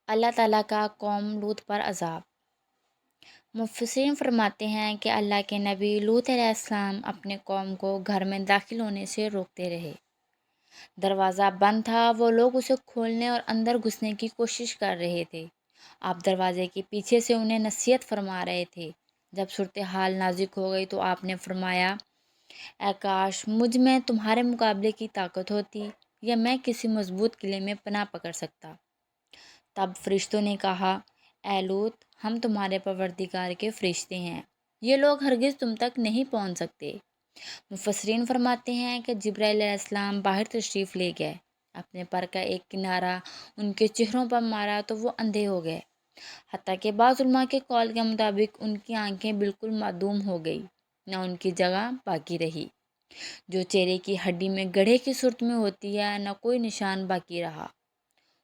اللہ تعالیٰ کا قوم لوط پر عذاب۔ مفسرین فرماتے ہیں کہ اللہ کے نبی لوط علیہ السلام اپنے قوم کو گھر میں داخل ہونے سے روکتے رہے۔ دروازہ بند تھا، وہ لوگ اسے کھولنے اور اندر گھسنے کی کوشش کر رہے تھے۔ آپ دروازے کے پیچھے سے انہیں نصیحت فرما رہے تھے۔ جب صورتحال نازک ہو گئی تو آپ نے فرمایا، اے کاش مجھ میں تمہارے مقابلے کی طاقت ہوتی، یا میں کسی مضبوط قلعے میں پناہ پکڑ سکتا۔ تب فرشتوں نے کہا، اے لوط، ہم تمہارے پروردگار کے فرشتے ہیں، یہ لوگ ہرگز تم تک نہیں پہنچ سکتے۔ مفسرین فرماتے ہیں کہ جبرائیل علیہ السلام باہر تشریف لے گئے، اپنے پر کا ایک کنارہ ان کے چہروں پر مارا تو وہ اندھے ہو گئے، حتیٰ کہ بعض علماء کے قول کے مطابق ان کی آنکھیں بالکل معدوم ہو گئی، نہ ان کی جگہ باقی رہی۔ جو چہرے کی ہڈی میں گڑھے کی صورت میں ہوتی ہے، نہ کوئی نشان باقی رہا۔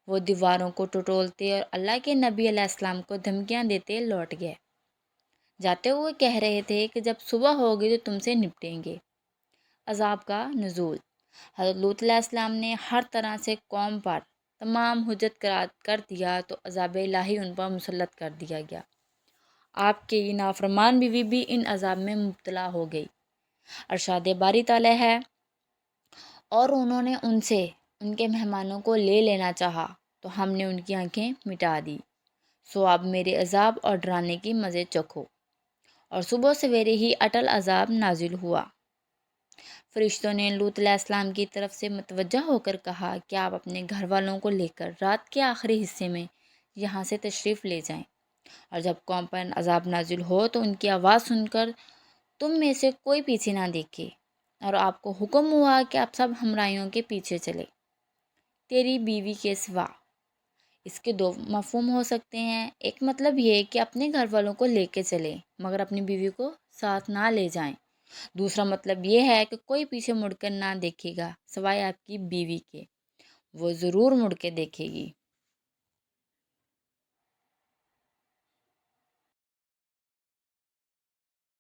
وہ دیواروں کو ٹٹولتے اور اللہ کے نبی علیہ السلام کو دھمکیاں دیتے لوٹ گئے، جاتے ہوئے کہہ رہے تھے کہ جب صبح ہوگی تو تم سے نپٹیں گے۔ عذاب کا نزول۔ حضرت لوط علیہ السلام نے ہر طرح سے قوم پر تمام حجت کر دیا تو عذاب الہی ان پر مسلط کر دیا گیا۔ آپ کی نافرمان بیوی بھی ان عذاب میں مبتلا ہو گئی۔ ارشاد باری تعالیٰ ہے، اور انہوں نے ان سے ان کے مہمانوں کو لے لینا چاہا تو ہم نے ان کی آنکھیں مٹا دی، سو اب میرے عذاب اور ڈرانے کی مزے چکھو۔ اور صبح سویرے ہی اٹل عذاب نازل ہوا۔ فرشتوں نے لوط علیہ السلام کی طرف سے متوجہ ہو کر کہا کہ آپ اپنے گھر والوں کو لے کر رات کے آخری حصے میں یہاں سے تشریف لے جائیں، اور جب قوم پر عذاب نازل ہو تو ان کی آواز سن کر تم میں سے کوئی پیچھے نہ دیکھے، اور آپ کو حکم ہوا کہ آپ سب ہمراہیوں کے پیچھے چلے، تیری بیوی کے سوا۔ اس کے دو مفہوم ہو سکتے ہیں۔ ایک مطلب یہ کہ اپنے گھر والوں کو لے کے چلیں مگر اپنی بیوی کو ساتھ نہ لے جائیں۔ دوسرا مطلب یہ ہے کہ کوئی پیچھے مڑ کر نہ دیکھے گا سوائے آپ کی بیوی کے، وہ ضرور مڑ کے دیکھے گی۔